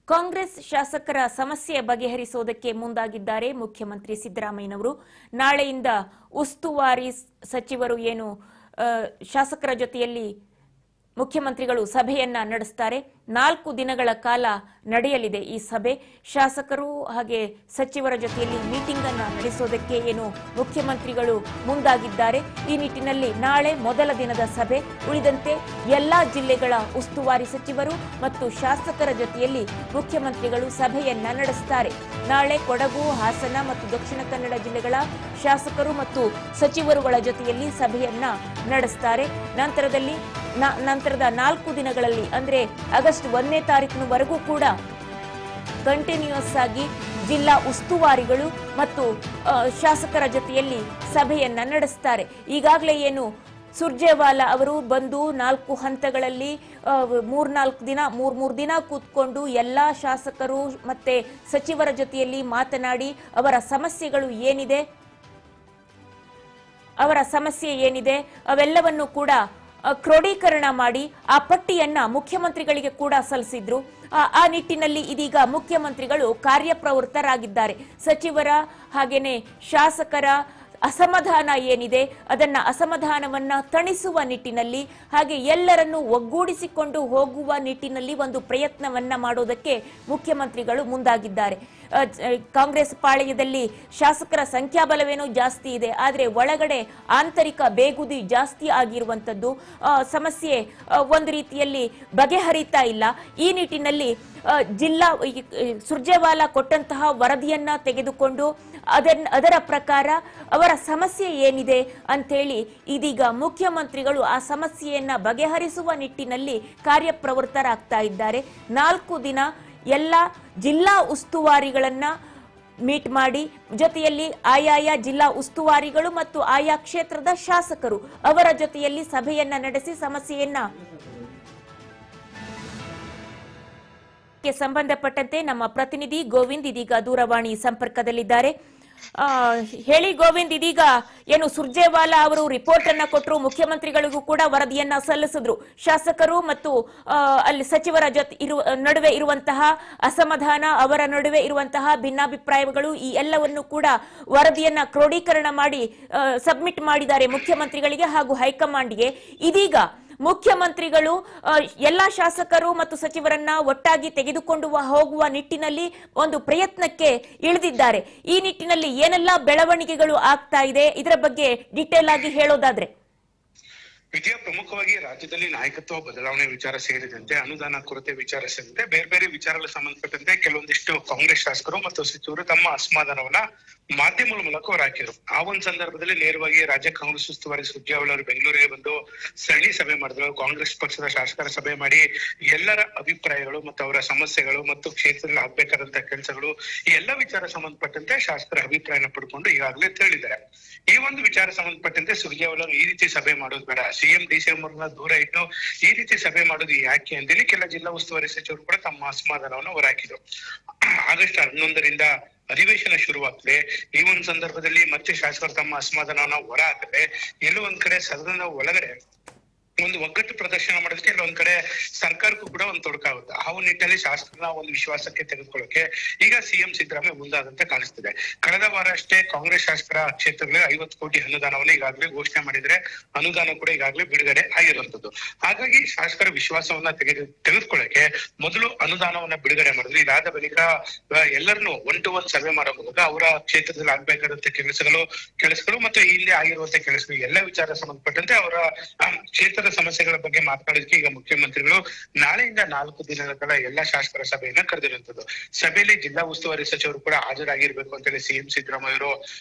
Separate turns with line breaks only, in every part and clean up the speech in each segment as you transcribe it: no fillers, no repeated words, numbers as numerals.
ಕಾಂಗ್ರೆಸ್ ಶಾಸಕರ ಸಮಸ್ಯೆ ಬಗೆಹರಿಸುವುದಕ್ಕೆ ಮುಂದಾಗಿದ್ದಾರೆ ಮುಖ್ಯಮಂತ್ರಿ ಸಿದ್ದರಾಮಯ್ಯನವರು. ನಾಳೆಯಿಂದ ಉಸ್ತುವಾರಿ ಸಚಿವರು ಶಾಸಕರ ಜೊತೆಯಲ್ಲಿ ಮುಖ್ಯಮಂತ್ರಿಗಳು ಸಭೆಯನ್ನ ನಡೆಸುತ್ತಾರೆ. 4 ದಿನಗಳ ಕಾಲ ನಡೆಯಲಿದೆ ಈ ಸಭೆ. ಶಾಸಕರು ಹಾಗೆ ಸಚಿವರ ಜೊತೆಯಲ್ಲಿ ಮೀಟಿಂಗ್ ಅನ್ನು ನಡೆಸೋದಕ್ಕೆ ಮುಖ್ಯಮಂತ್ರಿಗಳು ಮುಂದಾಗಿದ್ದಾರೆ. ಈ ನಿಟ್ಟಿನಲ್ಲಿ ನಾಳೆ ಮೊದಲ ದಿನದ ಸಭೆ. ಉಳಿದಂತೆ ಎಲ್ಲಾ ಜಿಲ್ಲೆಗಳ ಉಸ್ತುವಾರಿ ಸಚಿವರು ಮತ್ತು ಶಾಸಕರ ಜೊತೆಯಲ್ಲಿ ಮುಖ್ಯಮಂತ್ರಿಗಳು ಸಭೆಯನ್ನ ನಡೆಸುತ್ತಾರೆ. ನಾಳೆ ಕೊಡಗು, ಹಾಸನ ಮತ್ತು ದಕ್ಷಿಣ ಕನ್ನಡ ಜಿಲ್ಲೆಗಳ ಶಾಸಕರು ಮತ್ತು ಸಚಿವರುಗಳ ಜೊತೆಯಲ್ಲಿ ಸಭೆಯನ್ನ ನಡೆಸುತ್ತಾರೆ. ನಂತರದ 4 ದಿನಗಳಲ್ಲಿ ಅಂದ್ರೆ ಆಗಸ್ಟ್ 1ನೇ ತಾರೀಕಿನವರೆಗೂ ಕೂಡ ಕಂಟಿನ್ಯೂಸ್ ಆಗಿ ಜಿಲ್ಲಾ ಉಸ್ತುವಾರಿಗಳು ಮತ್ತು ಶಾಸಕರ ಜೊತೆಯಲ್ಲಿ ಸಭೆಯನ್ನ ನಡೆಸುತ್ತಾರೆ. ಈಗಾಗಲೇ ಸುರ್ಜೇವಾಲಾ ಅವರು ಬಂದು 4 ಹಂತಗಳಲ್ಲಿ 3 ದಿನ ಕೂತ್ಕೊಂಡು ಎಲ್ಲಾ ಶಾಸಕರು ಮತ್ತೆ ಸಚಿವರ ಜೊತೆಯಲ್ಲಿ ಮಾತನಾಡಿ ಅವರ ಸಮಸ್ಯೆ ಏನಿದೆ ಅವೆಲ್ಲವನ್ನು ಕೂಡ ಕ್ರೋಢೀಕರಣ ಮಾಡಿ ಆ ಪಟ್ಟಿಯನ್ನ ಮುಖ್ಯಮಂತ್ರಿಗಳಿಗೆ ಕೂಡ ಸಲ್ಲಿಸಿದ್ರು. ಆ ನಿಟ್ಟಿನಲ್ಲಿ ಇದೀಗ ಮುಖ್ಯಮಂತ್ರಿಗಳು ಕಾರ್ಯಪ್ರವೃತ್ತರಾಗಿದ್ದಾರೆ. ಸಚಿವರ ಹಾಗೇನೆ ಶಾಸಕರ ಅಸಮಾಧಾನ ಏನಿದೆ ಅದನ್ನ ಅಸಮಾಧಾನವನ್ನ ತಣಿಸುವ ನಿಟ್ಟಿನಲ್ಲಿ ಹಾಗೆ ಎಲ್ಲರನ್ನೂ ಒಗ್ಗೂಡಿಸಿಕೊಂಡು ಹೋಗುವ ನಿಟ್ಟಿನಲ್ಲಿ ಒಂದು ಪ್ರಯತ್ನವನ್ನ ಮಾಡೋದಕ್ಕೆ ಮುಖ್ಯಮಂತ್ರಿಗಳು ಮುಂದಾಗಿದ್ದಾರೆ. ಕಾಂಗ್ರೆಸ್ ಪಾಳೆಯದಲ್ಲಿ ಶಾಸಕರ ಸಂಖ್ಯಾಬಲವೇನೋ ಜಾಸ್ತಿ ಇದೆ, ಆದರೆ ಒಳಗಡೆ ಆಂತರಿಕ ಬೇಗುದಿ ಜಾಸ್ತಿ ಆಗಿರುವಂತದ್ದು, ಸಮಸ್ಯೆ ಒಂದು ರೀತಿಯಲ್ಲಿ ಬಗೆಹರಿತಾ ಇಲ್ಲ. ಈ ನಿಟ್ಟಿನಲ್ಲಿ ಸುರ್ಜೇವಾಲಾ ಕೊಟ್ಟಂತಹ ವರದಿಯನ್ನ ತೆಗೆದುಕೊಂಡು ಅದರ ಪ್ರಕಾರ ಅವರ ಸಮಸ್ಯೆ ಏನಿದೆ ಅಂತೇಳಿ ಇದೀಗ ಮುಖ್ಯಮಂತ್ರಿಗಳು ಆ ಸಮಸ್ಯೆಯನ್ನ ಬಗೆಹರಿಸುವ ನಿಟ್ಟಿನಲ್ಲಿ ಕಾರ್ಯಪ್ರವೃತ್ತರಾಗ್ತಾ ಇದ್ದಾರೆ. 4 ದಿನ ಎಲ್ಲ ಜಿಲ್ಲಾ ಉಸ್ತುವಾರಿಗಳನ್ನ ಮೀಟ್ ಮಾಡಿ ಜೊತೆಯಲ್ಲಿ ಆಯಾಯ ಜಿಲ್ಲಾ ಉಸ್ತುವಾರಿಗಳು ಮತ್ತು ಆಯಾ ಕ್ಷೇತ್ರದ ಶಾಸಕರು ಅವರ ಜೊತೆಯಲ್ಲಿ ಸಭೆಯನ್ನ ನಡೆಸಿ ಸಮಸ್ಯೆಯನ್ನ ಸಂಬಂಧಪಟ್ಟಂತೆ ನಮ್ಮ ಪ್ರತಿನಿಧಿ ಗೋವಿಂದ್ ಇದೀಗ ದೂರವಾಣಿ ಸಂಪರ್ಕದಲ್ಲಿದ್ದಾರೆ. ಹೇಳಿ ಗೋವಿಂದ್, ಇದೀಗ ಸುರ್ಜೇವಾಲಾ ಅವರು ರಿಪೋರ್ಟ್ ಅನ್ನ ಕೊಟ್ಟರು, ಮುಖ್ಯಮಂತ್ರಿಗಳಿಗೂ ಕೂಡ ವರದಿಯನ್ನ ಸಲ್ಲಿಸಿದ್ರು. ಶಾಸಕರು ಮತ್ತು ಅಲ್ಲಿ ಸಚಿವರ ನಡುವೆ ಇರುವಂತಹ ಅಸಮಾಧಾನ, ಅವರ ನಡುವೆ ಇರುವಂತಹ ಭಿನ್ನಾಭಿಪ್ರಾಯಗಳು ಈ ಎಲ್ಲವನ್ನು ಕೂಡ ವರದಿಯನ್ನ ಕ್ರೋಢೀಕರಣ ಮಾಡಿ ಸಬ್ಮಿಟ್ ಮಾಡಿದ್ದಾರೆ ಮುಖ್ಯಮಂತ್ರಿಗಳಿಗೆ ಹಾಗೂ ಹೈಕಮಾಂಡ್ಗೆ. ಇದೀಗ ಮುಖ್ಯಮಂತ್ರಿಗಳು ಎಲ್ಲಾ ಶಾಸಕರು ಮತ್ತು ಸಚಿವರನ್ನ ಒಟ್ಟಾಗಿ ತೆಗೆದುಕೊಂಡು ಹೋಗುವ ನಿಟ್ಟಿನಲ್ಲಿ ಒಂದು ಪ್ರಯತ್ನಕ್ಕೆ ಇಳಿದಿದ್ದಾರೆ. ಈ ನಿಟ್ಟಿನಲ್ಲಿ ಏನೆಲ್ಲಾ ಬೆಳವಣಿಗೆಗಳು ಆಗ್ತಾ ಇದೆ, ಇದರ ಬಗ್ಗೆ ಡೀಟೇಲ್ ಆಗಿ ಹೇಳೋದಾದ್ರೆ?
ವಿಜಯ, ಪ್ರಮುಖವಾಗಿ ರಾಜ್ಯದಲ್ಲಿ ನಾಯಕತ್ವ ಬದಲಾವಣೆ ವಿಚಾರ ಸೇರಿದಂತೆ ಅನುದಾನ ಕೊರತೆ ವಿಚಾರ ಸೇರಿದಂತೆ ಬೇರೆ ಬೇರೆ ವಿಚಾರಗಳಿಗೆ ಸಂಬಂಧಪಟ್ಟಂತೆ ಕೆಲವೊಂದಿಷ್ಟು ಕಾಂಗ್ರೆಸ್ ಶಾಸಕರು ಮತ್ತು ಸಚಿವರು ತಮ್ಮ ಅಸಮಾಧಾನವನ್ನ ಮಾಧ್ಯಮಗಳ ಮೂಲಕ ಹೊರಹಾಕಿದ್ರು. ಆ ಒಂದು ಸಂದರ್ಭದಲ್ಲಿ ನೇರವಾಗಿ ರಾಜ್ಯ ಕಾಂಗ್ರೆಸ್ ಉಸ್ತುವಾರಿ ಸುರ್ಜೇವಾಲಾ ಅವರು ಬೆಂಗಳೂರಿಗೆ ಬಂದು ಸರಣಿ ಸಭೆ ಮಾಡಿದ್ರು. ಕಾಂಗ್ರೆಸ್ ಪಕ್ಷದ ಶಾಸಕರ ಸಭೆ ಮಾಡಿ ಎಲ್ಲರ ಅಭಿಪ್ರಾಯಗಳು ಮತ್ತು ಅವರ ಸಮಸ್ಯೆಗಳು ಮತ್ತು ಕ್ಷೇತ್ರದಲ್ಲಿ ಆಗ್ಬೇಕಾದಂತಹ ಕೆಲಸಗಳು ಈ ಎಲ್ಲ ವಿಚಾರ ಸಂಬಂಧಪಟ್ಟಂತೆ ಶಾಸಕರ ಅಭಿಪ್ರಾಯನ ಪಡ್ಕೊಂಡು ಈಗಾಗಲೇ ತಿಳಿದ್ದಾರೆ. ಈ ಒಂದು ವಿಚಾರ ಸಂಬಂಧಪಟ್ಟಂತೆ ಸುರ್ಜೇವಾಲಾ ಅವರು ಈ ರೀತಿ ಸಭೆ ಮಾಡೋದು ಬೇಡ, ಸಿಎಂ ಡಿಸಿಎಂ ದೂರ ಇಟ್ಟು ಈ ರೀತಿ ಸಭೆ ಮಾಡೋದು ಯಾಕೆ ಅಂತೇಳಿ ಕೆಲ ಜಿಲ್ಲಾ ಉಸ್ತುವಾರಿ ಸಚಿವರು ಕೂಡ ತಮ್ಮ ಅಸಮಾಧಾನವನ್ನು ಹೊರಹಾಕಿದ್ರು. ಆಗಸ್ಟ್ 11ರಿಂದ ಅಧಿವೇಶನ ಶುರುವಾಗ್ತದೆ. ಈ ಒಂದು ಸಂದರ್ಭದಲ್ಲಿ ಮತ್ತೆ ಶಾಸಕರು ತಮ್ಮ ಅಸಮಾಧಾನವನ್ನ ಹೊರ ಹಾಕಿದ್ರೆ ಎಲ್ಲೋ ಒಂದ್ ಕಡೆ ಸದನದ ಒಳಗಡೆ ಒಂದು ಒಗ್ಗಟ್ಟು ಪ್ರದರ್ಶನ ಮಾಡೋದಕ್ಕೆ ಕೆಲವೊಂದ್ ಕಡೆ ಸರ್ಕಾರಕ್ಕೂ ಕೂಡ ಒಂದು ತೊಡಕಾಗುತ್ತೆ. ಆ ನಿಟ್ಟಿನಲ್ಲಿ ಶಾಸಕರನ್ನ ಒಂದು ವಿಶ್ವಾಸಕ್ಕೆ ತೆಗೆದುಕೊಳ್ಳೋಕೆ ಈಗ ಸಿಎಂ ಸಿದ್ದರಾಮಯ್ಯ ಮುಂದಾದಂತೆ ಕಾಣಿಸ್ತಿದೆ. ಕಳೆದ ವಾರ ಅಷ್ಟೇ ಕಾಂಗ್ರೆಸ್ ಶಾಸಕರ ಕ್ಷೇತ್ರಗಳಿಗೆ 50 ಕೋಟಿ ಅನುದಾನವನ್ನು ಈಗಾಗಲೇ ಘೋಷಣೆ ಮಾಡಿದ್ರೆ ಅನುದಾನ ಕೂಡ ಈಗಾಗಲೇ ಬಿಡುಗಡೆ ಆಗಿರುವಂತದ್ದು. ಹಾಗಾಗಿ ಶಾಸಕರ ವಿಶ್ವಾಸವನ್ನ ತೆಗೆದುಕೊಳ್ಳಕ್ಕೆ ಮೊದಲು ಅನುದಾನವನ್ನ ಬಿಡುಗಡೆ ಮಾಡಿದ್ರು. ಇದಾದ ಬಳಿಕ ಎಲ್ಲರನ್ನು 1-to-1 ಸಭೆ ಮಾಡೋ ಮೂಲಕ ಅವರ ಕ್ಷೇತ್ರದಲ್ಲಿ ಆಗ್ಬೇಕಾದಂತ ಕೆಲಸಗಳು ಮತ್ತು ಇಲ್ಲಿ ಆಗಿರುವಂತ ಕೆಲಸಗಳು ಎಲ್ಲ ವಿಚಾರ ಸಂಬಂಧಪಟ್ಟಂತೆ ಅವರ ಕ್ಷೇತ್ರದ ಸಮಸ್ಯೆಗಳ ಬಗ್ಗೆ ಮಾತನಾಡೋದಕ್ಕೆ ಈಗ ಮುಖ್ಯಮಂತ್ರಿಗಳು ನಾಳೆಯಿಂದ 4 ದಿನಗಳ ಕಾಲ ಎಲ್ಲಾ ಶಾಸಕರ ಸಭೆಯನ್ನ ಕರೆದಿರುವಂತದ್ದು. ಸಭೆಯಲ್ಲಿ ಜಿಲ್ಲಾ ಉಸ್ತುವಾರಿ ಸಚಿವರು ಕೂಡ ಹಾಜರಾಗಿರ್ಬೇಕು ಅಂತ ಹೇಳಿ ಸಿಎಂ ಸಿದ್ದರಾಮಯ್ಯ ಅವರು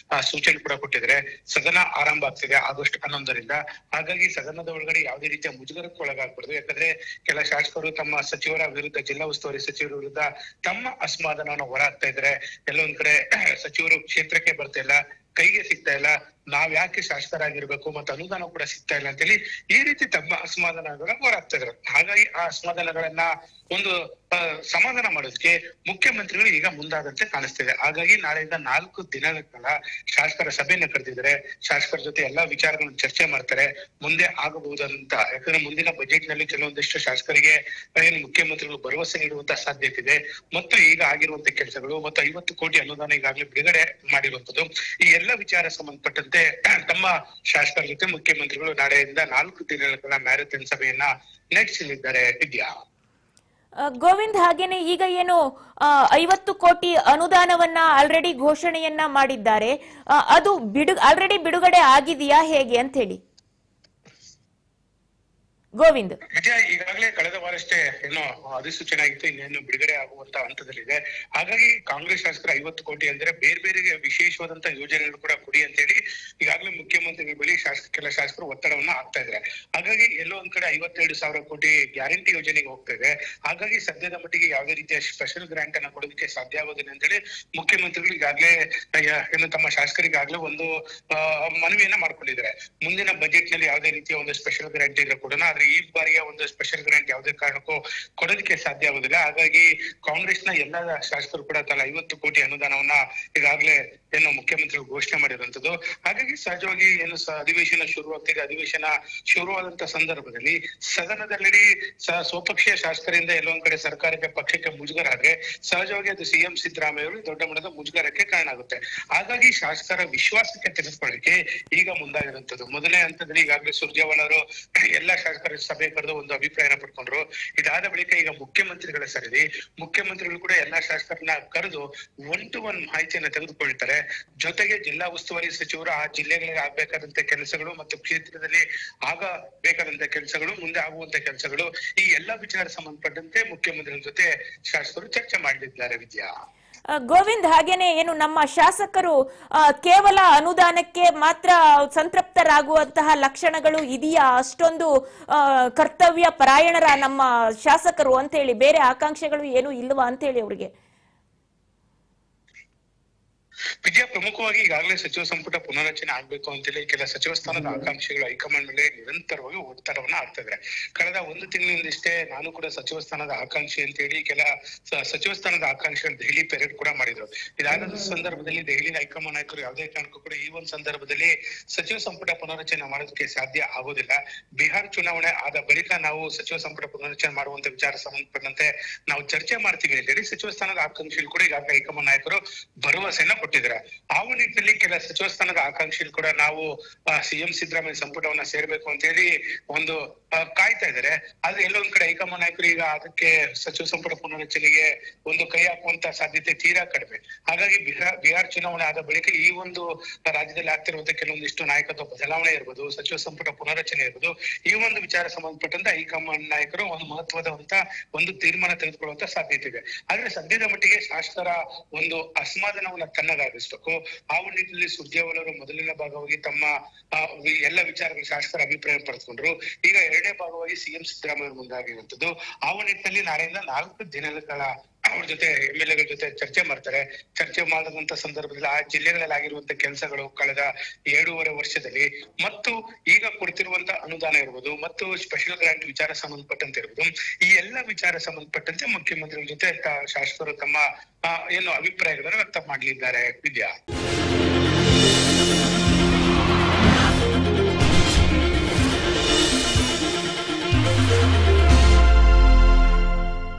ಸೂಚನೆ ಕೂಡ ಕೊಟ್ಟಿದ್ರೆ ಸದನ ಆರಂಭ ಆಗ್ತಿದೆ ಆಗಸ್ಟ್ 11ರಿಂದ. ಹಾಗಾಗಿ ಸದನದ ಒಳಗಡೆ ಯಾವುದೇ ರೀತಿಯ ಮುಜುಗರಕ್ಕೆ ಒಳಗಾಗಬಾರ್ದು. ಯಾಕಂದ್ರೆ ಕೆಲ ಶಾಸಕರು ತಮ್ಮ ಸಚಿವರ ವಿರುದ್ಧ, ಜಿಲ್ಲಾ ಉಸ್ತುವಾರಿ ಸಚಿವರ ವಿರುದ್ಧ ತಮ್ಮ ಅಸಮಾಧಾನವನ್ನು ಹೊರ ಹಾಕ್ತಾ ಇದ್ದಾರೆ. ಎಲ್ಲೊಂದ್ ಕಡೆ ಸಚಿವರು ಕ್ಷೇತ್ರಕ್ಕೆ ಬರ್ತಾ ಇಲ್ಲ, ಕೈಗೆ ಸಿಗ್ತಾ ಇಲ್ಲ, ನಾವ್ ಯಾಕೆ ಶಾಸಕರಾಗಿರ್ಬೇಕು ಮತ್ತು ಅನುದಾನ ಕೂಡ ಸಿಗ್ತಾ ಇಲ್ಲ ಅಂತೇಳಿ ಈ ರೀತಿ ತಮ್ಮ ಅಸಮಾಧಾನಗಳ ಹೋರಾಡ್ತಾ ಇದ್ರು. ಹಾಗಾಗಿ ಆ ಅಸಮಾಧಾನಗಳನ್ನ ಒಂದು ಸಮಾಧಾನ ಮಾಡೋದಕ್ಕೆ ಮುಖ್ಯಮಂತ್ರಿಗಳು ಈಗ ಮುಂದಾದಂತೆ ಕಾಣಿಸ್ತಿದೆ. ಹಾಗಾಗಿ ನಾಳೆಯಿಂದ 4 ದಿನಗಳ ಕಾಲ ಶಾಸಕರ ಸಭೆಯನ್ನ ಕರೆದಿದ್ದಾರೆ. ಶಾಸಕರ ಜೊತೆ ಎಲ್ಲಾ ವಿಚಾರಗಳನ್ನು ಚರ್ಚೆ ಮಾಡ್ತಾರೆ. ಮುಂದೆ ಆಗಬಹುದಂತ, ಯಾಕಂದ್ರೆ ಮುಂದಿನ ಬಜೆಟ್ ನಲ್ಲಿ ಕೆಲವೊಂದಿಷ್ಟು ಶಾಸಕರಿಗೆ ಏನು ಮುಖ್ಯಮಂತ್ರಿಗಳು ಭರವಸೆ ನೀಡುವಂತ ಸಾಧ್ಯತೆ ಇದೆ. ಮತ್ತು ಈಗ ಆಗಿರುವಂತ ಕೆಲಸಗಳು ಮತ್ತು 50 ಕೋಟಿ ಅನುದಾನ ಈಗಾಗಲೇ ಬಿಡುಗಡೆ ಮಾಡಿರುವಂತದ್ದು, ಈ ಎಲ್ಲ ವಿಚಾರ ಸಂಬಂಧಪಟ್ಟಂತೆ ತಮ್ಮ ಶಾಸಕರ ಜೊತೆ ಮುಖ್ಯಮಂತ್ರಿಗಳು ನಾಳೆಯಿಂದ 4 ದಿನಗಳ ಕಾಲ ಮ್ಯಾರಥಾನ್ ಸಭೆಯನ್ನ ನಡೆಸಲಿದ್ದಾರೆ. ವಿದ್ಯಾ
ಗೋವಿಂದ್, ಹಾಗೇನೆ ಈಗ ಏನು 50 ಕೋಟಿ ಅನುದಾನವನ್ನ ಆಲ್ರೆಡಿ ಘೋಷಣೆಯನ್ನ ಮಾಡಿದ್ದಾರೆ, ಅದು ಆಲ್ರೆಡಿ ಬಿಡುಗಡೆ ಆಗಿದೆಯಾ ಹೇಗೆ ಅಂತ ಹೇಳಿ ಗೋವಿಂದ್?
ನಿಜ, ಈಗಾಗಲೇ ಕಳೆದ ವಾರಷ್ಟೇ ಏನೋ ಅಧಿಸೂಚನೆ ಆಗಿತ್ತು, ಇನ್ನೇನು ಬಿಡುಗಡೆ ಆಗುವಂತ ಹಂತದಲ್ಲಿದೆ. ಹಾಗಾಗಿ ಕಾಂಗ್ರೆಸ್ ಶಾಸಕರು 50 ಕೋಟಿ ಅಂದ್ರೆ ಬೇರೆ ಬೇರೆ ವಿಶೇಷವಾದಂತ ಯೋಜನೆಗಳು ಕೂಡ ಕೊಡಿ ಅಂತ ಹೇಳಿ ಈಗಾಗಲೇ ಮುಖ್ಯಮಂತ್ರಿಗಳ ಬಳಿ ಕೆಲ ಶಾಸಕರು ಒತ್ತಡವನ್ನ ಹಾಕ್ತಾ ಇದ್ದಾರೆ. ಹಾಗಾಗಿ ಎಲ್ಲೋ ಒಂದ್ ಕಡೆ 52,000 ಕೋಟಿ ಗ್ಯಾರಂಟಿ ಯೋಜನೆಗೆ ಹೋಗ್ತಾ ಇದೆ. ಹಾಗಾಗಿ ಸದ್ಯದ ಮಟ್ಟಿಗೆ ಯಾವುದೇ ರೀತಿಯ ಸ್ಪೆಷಲ್ ಗ್ರಾಂಟ್ ಅನ್ನ ಕೊಡೋದಕ್ಕೆ ಸಾಧ್ಯ ಆಗೋದಿಲ್ಲ ಅಂತೇಳಿ ಮುಖ್ಯಮಂತ್ರಿಗಳು ಈಗಾಗಲೇ ಏನು ತಮ್ಮ ಶಾಸಕರಿಗಾಗ್ಲೇ ಒಂದು ಮನವಿಯನ್ನ ಮಾಡ್ಕೊಂಡಿದ್ದಾರೆ. ಮುಂದಿನ ಬಜೆಟ್ ನಲ್ಲಿ ಯಾವುದೇ ರೀತಿಯ ಒಂದು ಸ್ಪೆಷಲ್ ಗ್ರಾಂಟ್ ಇಲ್ಲ ಕೊಡೋಣ, ಈ ಬಾರಿಯ ಒಂದು ಸ್ಪೆಷಲ್ ಗ್ರಾಂಟ್ ಯಾವುದೇ ಕಾರಣಕ್ಕೂ ಕೊಡೋದಕ್ಕೆ ಸಾಧ್ಯ ಆಗುದಿಲ್ಲ. ಹಾಗಾಗಿ ಕಾಂಗ್ರೆಸ್ನ ಎಲ್ಲಾ ಶಾಸಕರು ಕೂಡ ತಲಾ 50 ಕೋಟಿ ಅನುದಾನವನ್ನ ಈಗಾಗಲೇ ಏನು ಮುಖ್ಯಮಂತ್ರಿಗಳು ಘೋಷಣೆ ಮಾಡಿರುವಂತದ್ದು. ಹಾಗಾಗಿ ಸಹಜವಾಗಿ ಏನು ಅಧಿವೇಶನ ಶುರುವಾಗ್ತಿದೆ, ಅಧಿವೇಶನ ಶುರುವಾದಂತ ಸಂದರ್ಭದಲ್ಲಿ ಸದನದಲ್ಲಿ ಸ್ವಪಕ್ಷೀಯ ಶಾಸಕರಿಂದ ಎಲ್ಲೊಂದ್ ಕಡೆ ಸರ್ಕಾರಕ್ಕೆ ಪಕ್ಷಕ್ಕೆ ಮುಜುಗರ ಆದ್ರೆ ಸಹಜವಾಗಿ ಅದು ಸಿಎಂ ಸಿದ್ದರಾಮಯ್ಯ ಅವರು ದೊಡ್ಡ ಮಟ್ಟದ ಮುಜುಗರಕ್ಕೆ ಕಾರಣ ಆಗುತ್ತೆ. ಹಾಗಾಗಿ ಶಾಸಕರ ವಿಶ್ವಾಸಕ್ಕೆ ತೆಗೆದುಕೊಳ್ಳಿಕ್ಕೆ ಈಗ ಮುಂದಾಗಿರುವಂತದ್ದು. ಮೊದಲನೇ ಹಂತದಲ್ಲಿ ಈಗಾಗಲೇ ಸುರ್ಜೇವಾಲಾ ಅವರು ಎಲ್ಲಾ ಶಾಸಕರ ಸಭೆ ಕರೆದು ಒಂದು ಅಭಿಪ್ರಾಯನ ಪಡ್ಕೊಂಡ್ರು. ಇದಾದ ಬಳಿಕ ಈಗ ಮುಖ್ಯಮಂತ್ರಿಗಳ ಸರಿದಿ ಮುಖ್ಯಮಂತ್ರಿಗಳು ಕೂಡ ಎಲ್ಲಾ ಶಾಸಕರನ್ನ ಕರೆದು 1-to-1 ಮಾಹಿತಿಯನ್ನ ತೆಗೆದುಕೊಳ್ತಾರೆ. ಜೊತೆಗೆ ಜಿಲ್ಲಾ ಉಸ್ತುವಾರಿ ಸಚಿವರು ಆ ಜಿಲ್ಲೆಗಳಿಗೆ ಆಗ್ಬೇಕಾದಂತ ಕೆಲಸಗಳು ಮತ್ತು ಕ್ಷೇತ್ರದಲ್ಲಿ ಆಗಬೇಕಾದಂತ ಕೆಲಸಗಳು, ಮುಂದೆ ಆಗುವಂತ ಕೆಲಸಗಳು, ಈ ಎಲ್ಲಾ ವಿಚಾರ ಸಂಬಂಧಪಟ್ಟಂತೆ ಮುಖ್ಯಮಂತ್ರಿಗಳ ಜೊತೆ ಶಾಸಕರು ಚರ್ಚೆ ಮಾಡಲಿದ್ದಾರೆ. ವಿದ್ಯಾ
ಗೋವಿಂದ್, ಹಾಗೇನೆ ಏನು ನಮ್ಮ ಶಾಸಕರು ಕೇವಲ ಅನುದಾನಕ್ಕೆ ಮಾತ್ರ ಸಂತೃಪ್ತರಾಗುವಂತಹ ಲಕ್ಷಣಗಳು ಇದೆಯಾ? ಅಷ್ಟೊಂದು ಕರ್ತವ್ಯ ಪರಾಯಣರ ನಮ್ಮ ಶಾಸಕರು ಅಂತ ಹೇಳಿ ಬೇರೆ ಆಕಾಂಕ್ಷೆಗಳು ಏನು ಇಲ್ವಾ ಅಂತ ಹೇಳಿ ಅವ್ರಿಗೆ?
ವಿದ್ಯಾ, ಪ್ರಮುಖವಾಗಿ ಈಗಾಗಲೇ ಸಚಿವ ಸಂಪುಟ ಪುನರಚನೆ ಆಗ್ಬೇಕು ಅಂತೇಳಿ ಕೆಲ ಸಚಿವ ಸ್ಥಾನದ ಆಕಾಂಕ್ಷಿಗಳು ಹೈಕಮಾಂಡ್ ಮೇಲೆ ನಿರಂತರವಾಗಿ ಒತ್ತಡವನ್ನ ಹಾಕ್ತಿದ್ರೆ. ಕಳೆದ 1 ತಿಂಗಳಿಂದಷ್ಟೇ ನಾನು ಕೂಡ ಸಚಿವ ಸ್ಥಾನದ ಆಕಾಂಕ್ಷಿ ಅಂತ ಹೇಳಿ ಕೆಲ ಸಚಿವ ಸ್ಥಾನದ ಆಕಾಂಕ್ಷಿಗಳು ದೆಹಲಿ ಪೆರೇಡ್ ಕೂಡ ಮಾಡಿದ್ರು. ಇದಾದ ಸಂದರ್ಭದಲ್ಲಿ ದೆಹಲಿ ಹೈಕಮಾಂಡ್ ನಾಯಕರು ಯಾವುದೇ ಕಾರಣಕ್ಕೂ ಕೂಡ ಈ ಒಂದು ಸಂದರ್ಭದಲ್ಲಿ ಸಚಿವ ಸಂಪುಟ ಪುನರಚನೆ ಮಾಡೋದಕ್ಕೆ ಸಾಧ್ಯ ಆಗೋದಿಲ್ಲ. ಬಿಹಾರ ಚುನಾವಣೆ ಆದ ಬಳಿಕ ನಾವು ಸಚಿವ ಸಂಪುಟ ಪುನರಚನೆ ಮಾಡುವಂತ ವಿಚಾರ ಸಂಬಂಧಪಟ್ಟಂತೆ ನಾವು ಚರ್ಚೆ ಮಾಡ್ತೀವಿ ಅಂತ ಹೇಳಿ ಸಚಿವ ಸ್ಥಾನದ ಆಕಾಂಕ್ಷಿಗಳು ಕೂಡ ಈಗಾಗಲೇ ಹೈಕಮಾಂಡ್ ನಾಯಕರು ಭರವಸೆಯನ್ನ ಕೊಟ್ಟಿದ್ದಾರೆ. ಆ ನಿಟ್ಟಿನಲ್ಲಿ ಕೆಲ ಸಚಿವ ಸ್ಥಾನದ ಆಕಾಂಕ್ಷಿಗಳು ಕೂಡ ನಾವು ಸಿಎಂ ಸಿದ್ದರಾಮಯ್ಯ ಸಂಪುಟವನ್ನ ಸೇರ್ಬೇಕು ಅಂತ ಹೇಳಿ ಒಂದು ಕಾಯ್ತಾ ಇದ್ದಾರೆ. ಆದ್ರೆ ಎಲ್ಲೊಂದ್ ಕಡೆ ಹೈಕಮಾಂಡ್ ನಾಯಕರು ಈಗ ಅದಕ್ಕೆ ಸಚಿವ ಸಂಪುಟ ಪುನರಚನೆಗೆ ಒಂದು ಕೈ ಹಾಕುವಂತ ಸಾಧ್ಯತೆ ತೀರಾ ಕಡಿಮೆ. ಹಾಗಾಗಿ ಬಿಹಾರ ಚುನಾವಣೆ ಆದ ಬಳಿಕ ಈ ಒಂದು ರಾಜ್ಯದಲ್ಲಿ ಆಗ್ತಿರುವಂತ ಕೆಲವೊಂದಿಷ್ಟು ನಾಯಕತ್ವ ಬದಲಾವಣೆ ಇರ್ಬೋದು, ಸಚಿವ ಸಂಪುಟ ಪುನರಚನೆ ಇರ್ಬೋದು, ಈ ಒಂದು ವಿಚಾರ ಸಂಬಂಧಪಟ್ಟಂತ ಹೈಕಮಾಂಡ್ ನಾಯಕರು ಒಂದು ಮಹತ್ವದಂತ ಒಂದು ತೀರ್ಮಾನ ತೆಗೆದುಕೊಳ್ಳುವಂತ ಸಾಧ್ಯತೆ ಇದೆ. ಆದ್ರೆ ಸದ್ಯದ ಮಟ್ಟಿಗೆ ಶಾಸಕರ ಒಂದು ಅಸಮಾಧಾನವನ್ನ ತಣ್ಣಗಾಗಿಸ್ಬೇಕು. ಆ ನಿಟ್ಟಿನಲ್ಲಿ ಸುರ್ಜೇವಾಲಾ ಅವರು ಮೊದಲನೇ ಭಾಗವಾಗಿ ತಮ್ಮ ಎಲ್ಲ ವಿಚಾರಗಳು ಶಾಸಕರ ಅಭಿಪ್ರಾಯ ಪಡೆದುಕೊಂಡ್ರು. ಈಗ ಎರಡನೇ ಭಾಗವಾಗಿ ಸಿಎಂ ಸಿದ್ದರಾಮಯ್ಯ ಮುಂದಾಗಿರುವಂತದ್ದು. ಆ ನಿಟ್ಟಿನಲ್ಲಿ ನಾಳೆಯಿಂದ 4 ದಿನಗಳ ಕಾಲ ಅವ್ರ ಜೊತೆ MLA ಜೊತೆ ಚರ್ಚೆ ಮಾಡ್ತಾರೆ. ಚರ್ಚೆ ಮಾಡಿದಂತ ಸಂದರ್ಭದಲ್ಲಿ ಆ ಜಿಲ್ಲೆಗಳಲ್ಲಿ ಆಗಿರುವಂತ ಕೆಲಸಗಳು ಕಳೆದ 7.5 ವರ್ಷದಲ್ಲಿ ಮತ್ತು ಈಗ ಕೊಡ್ತಿರುವಂತ ಅನುದಾನ ಇರ್ಬೋದು ಮತ್ತು ಸ್ಪೆಷಲ್ ಗ್ರಾಂಟ್ ವಿಚಾರ ಸಂಬಂಧಪಟ್ಟಂತೆ ಇರ್ಬೋದು, ಈ ಎಲ್ಲ ವಿಚಾರ ಸಂಬಂಧಪಟ್ಟಂತೆ ಮುಖ್ಯಮಂತ್ರಿಗಳ ಜೊತೆ ಶಾಸಕರು ತಮ್ಮ ಏನು ಅಭಿಪ್ರಾಯಗಳನ್ನು ವ್ಯಕ್ತ ಮಾಡಲಿದ್ದಾರೆ. ವಿದ್ಯಾ.